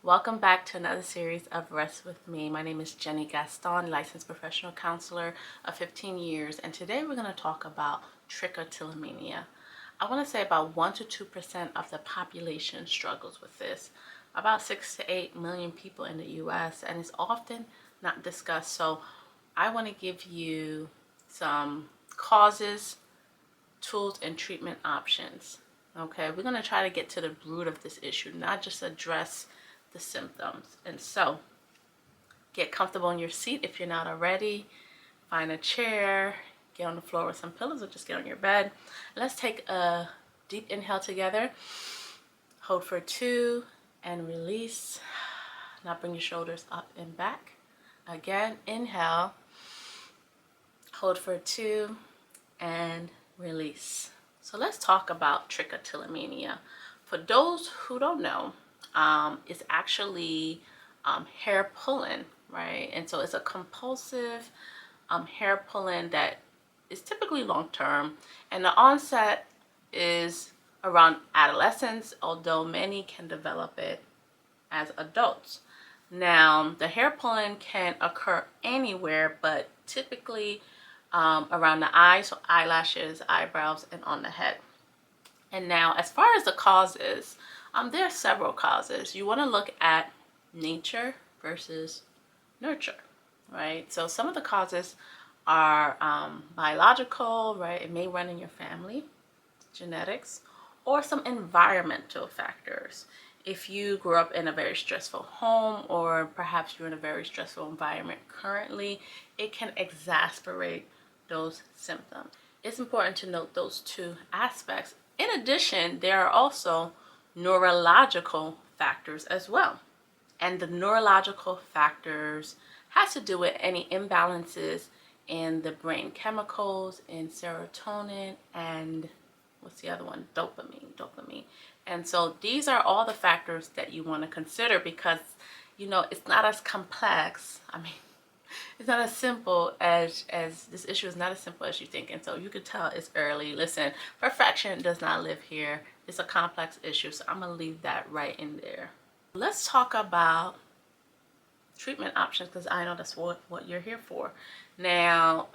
Welcome back to another series of Rest with Me. My name is Jenny Gaston, licensed professional counselor of 15 years, and today we're going to talk about trichotillomania. I want to say about 1 to 2% of the population struggles with this. About 6 to 8 million people in the US, and it's often not discussed. So I want to give you some causes, tools, and treatment options. Okay, we're going to try to get to the root of this issue, not just address the symptoms. And so get comfortable in your seat if you're not already. Find a chair, get on the floor with some pillows, or just get on your bed. Let's take a deep inhale together. Hold for 2 and release. Now bring your shoulders up and back. Again, inhale, hold for 2 and release. So let's talk about trichotillomania. For those who don't know, it's actually hair pulling, right? And so it's a compulsive hair pulling that is typically long term, and the onset is around adolescence, although many can develop it as adults. Now, the hair pulling can occur anywhere, but typically around the eyes, so eyelashes, eyebrows, and on the head. And now, as far as the causes, there are several causes. You want to look at nature versus nurture, right? So some of the causes are biological, right? It may run in your family, genetics, or some environmental factors. If you grew up in a very stressful home, or perhaps you're in a very stressful environment currently, it can exacerbate those symptoms. It's important to note those two aspects. In addition, there are also neurological factors as well. And the neurological factors has to do with any imbalances in the brain chemicals, in serotonin, and what's the other one? Dopamine. And so these are all the factors that you want to consider, because it's not as complex. It's not as simple as this issue is not as simple as you think. And so you could tell it's early. Listen, perfection does not live here. It's a complex issue, so I'm gonna leave that right in there. Let's talk about treatment options, because I know that's what you're here for. Now,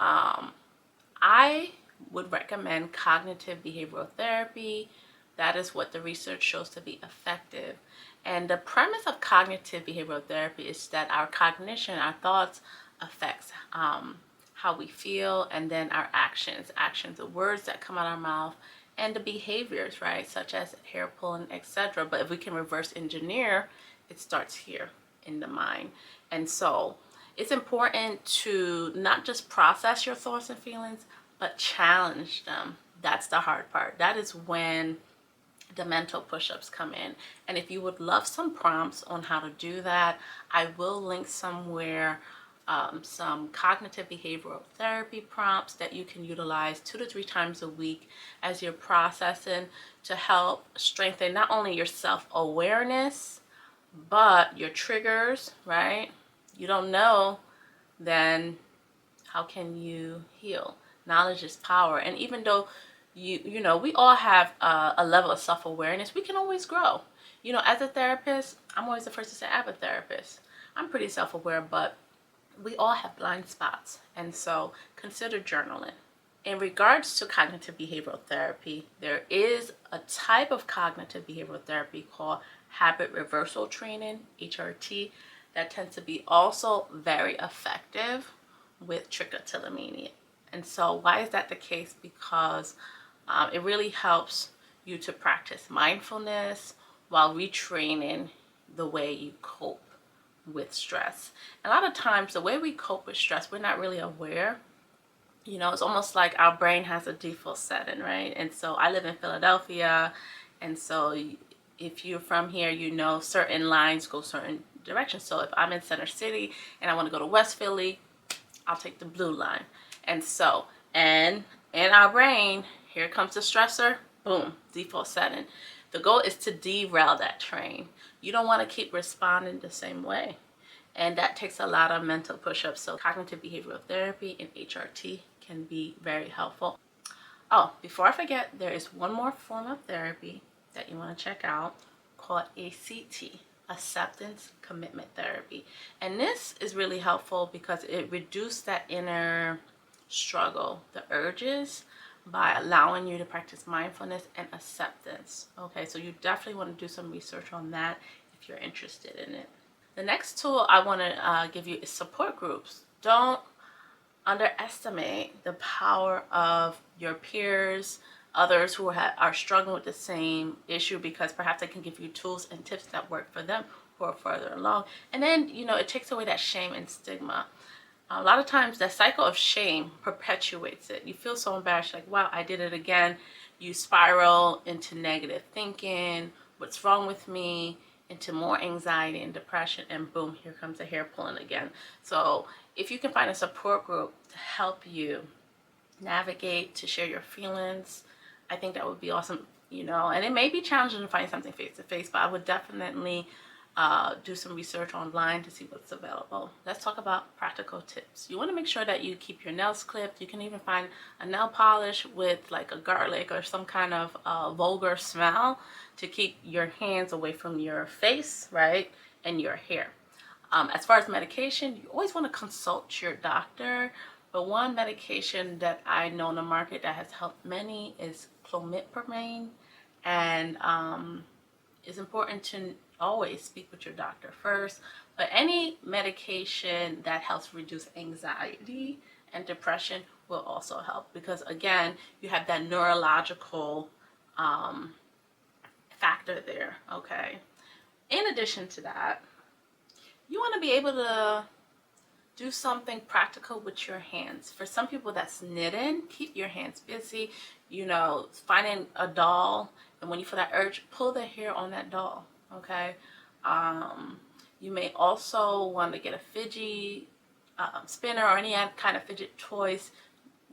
I would recommend cognitive behavioral therapy. That is what the research shows to be effective. And the premise of cognitive behavioral therapy is that our cognition, our thoughts, affects how we feel, and then our actions, the words that come out of our mouth, and the behaviors, right, such as hair pulling, etc. But if we can reverse engineer, it starts here in the mind. And so it's important to not just process your thoughts and feelings, but challenge them. That's the hard part. That is when the mental push-ups come in. And if you would love some prompts on how to do that, I will link somewhere some cognitive behavioral therapy prompts that you can utilize 2 to 3 times a week as you're processing, to help strengthen not only your self-awareness, but your triggers, right? You don't know, then how can you heal? Knowledge is power. And even though we all have a level of self-awareness, we can always grow. As a therapist, I'm always the first to say I have a therapist. I'm pretty self-aware, but we all have blind spots. And so consider journaling. In regards to cognitive behavioral therapy, there is a type of cognitive behavioral therapy called habit reversal training, HRT, that tends to be also very effective with trichotillomania. And so why is that the case? Because it really helps you to practice mindfulness while retraining the way you cope with stress. And a lot of times the way we cope with stress, we're not really aware. It's almost like our brain has a default setting, right? And so I live in Philadelphia, and so if you're from here, certain lines go certain directions. So if I'm in Center City and I want to go to West Philly, I'll take the blue line. And so, and in our brain, here comes the stressor, boom, default setting. The goal is to derail that train. You don't want to keep responding the same way. And that takes a lot of mental push-ups. So cognitive behavioral therapy and HRT can be very helpful. Oh, before I forget, there is one more form of therapy that you want to check out called ACT. acceptance commitment therapy. And this is really helpful because it reduces that inner struggle, the urges, by allowing you to practice mindfulness and acceptance. Okay, so you definitely want to do some research on that if you're interested in it. The next tool I want to give you is support groups. Don't underestimate the power of your peers, others who are struggling with the same issue, because perhaps they can give you tools and tips that work for them who are further along. And then, it takes away that shame and stigma. A lot of times that cycle of shame perpetuates it. You feel so embarrassed, like, wow, I did it again. You spiral into negative thinking, what's wrong with me, into more anxiety and depression, and boom, here comes the hair pulling again. So if you can find a support group to help you navigate, to share your feelings, I think that would be awesome. And it may be challenging to find something face to face, but I would definitely do some research online to see what's available. Let's talk about practical tips. You want to make sure that you keep your nails clipped. You can even find a nail polish with like a garlic or some kind of vulgar smell to keep your hands away from your face, right, and your hair. As far as medication, you always want to consult your doctor. But one medication that I know in the market that has helped many is clomipramine, and it's important to always speak with your doctor first. But any medication that helps reduce anxiety and depression will also help, because again, you have that neurological factor there. Okay. In addition to that, you want to be able to do something practical with your hands. For some people, that's knitting. Keep your hands busy. Finding a doll, and when you feel that urge, pull the hair on that doll. Okay. You may also want to get a fidget spinner or any kind of fidget toys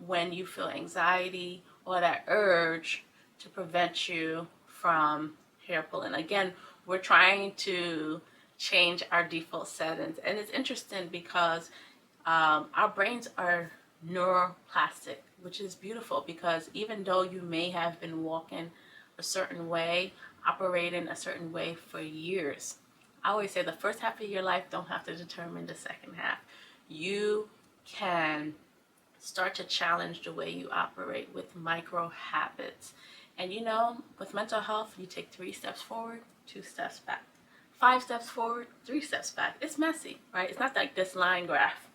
when you feel anxiety or that urge, to prevent you from hair pulling. Again, we're trying to change our default settings, and it's interesting because our brains are neuroplastic, which is beautiful, because even though you may have been walking a certain way, operating a certain way for years, I always say the first half of your life don't have to determine the second half. You can start to challenge the way you operate with micro habits. And with mental health, you take 3 steps forward, 2 steps back. 5 steps forward, 3 steps back. It's messy, right? It's not like this line graph.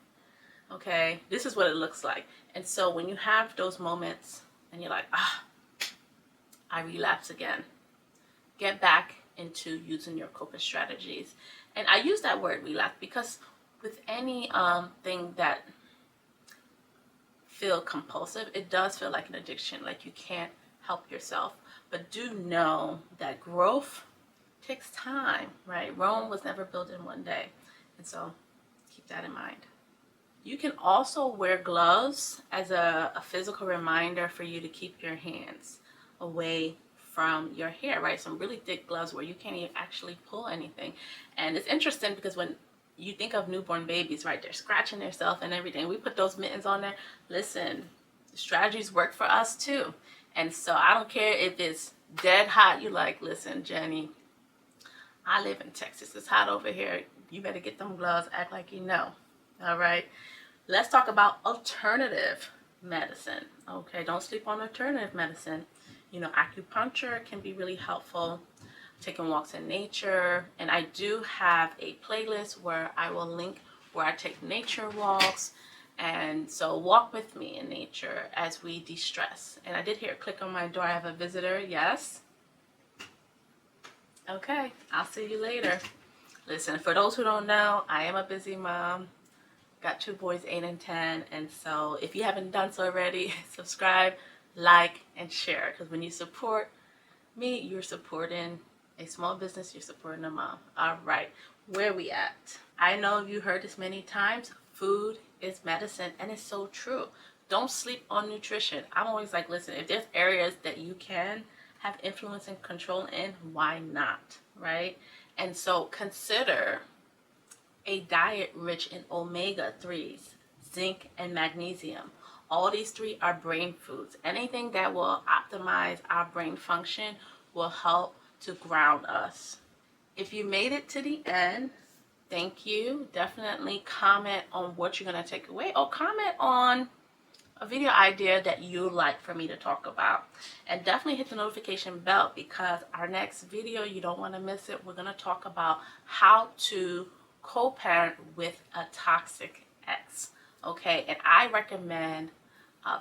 Okay, this is what it looks like. And so when you have those moments and you're like, I relapse again, get back into using your coping strategies. And I use that word relapse because with any thing that feel compulsive, it does feel like an addiction, like you can't help yourself. But do know that growth takes time, right? Rome was never built in one day. And so keep that in mind. You can also wear gloves as a physical reminder for you to keep your hands away from your hair, right? Some really thick gloves where you can't even actually pull anything. And it's interesting because when you think of newborn babies, right, they're scratching themselves and everything. We put those mittens on there. Listen, strategies work for us too. And so I don't care if it's dead hot. You like, listen, Jenny, I live in Texas. It's hot over here. You better get them gloves. Act like you know. All right. Let's talk about alternative medicine. Okay. Don't sleep on alternative medicine. Acupuncture can be really helpful. Taking walks in nature. And I do have a playlist where I will link where I take nature walks. And so walk with me in nature as we de-stress. And I did hear a click on my door. I have a visitor. Yes. Okay, I'll see you later. Listen, for those who don't know, I am a busy mom. Got 2 boys, 8 and 10. And so if you haven't done so already, subscribe, like, and share. Because when you support me, you're supporting a small business, you're supporting a mom. All right, where we at? I know you heard this many times. Food is medicine, and it's so true. Don't sleep on nutrition. I'm always like, listen, if there's areas that you can have influence and control in, why not, right? And so consider a diet rich in omega-3s, zinc, and magnesium. All these 3 are brain foods. Anything that will optimize our brain function will help to ground us If you made it to the end, thank you. Definitely comment on what you're going to take away, or comment on a video idea that you like for me to talk about. And definitely hit the notification bell, because our next video, you don't want to miss it. We're going to talk about how to co-parent with a toxic ex. Okay, and I recommend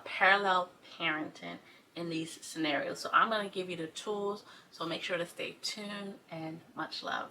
parallel parenting in these scenarios. So I'm going to give you the tools, so make sure to stay tuned, and much love.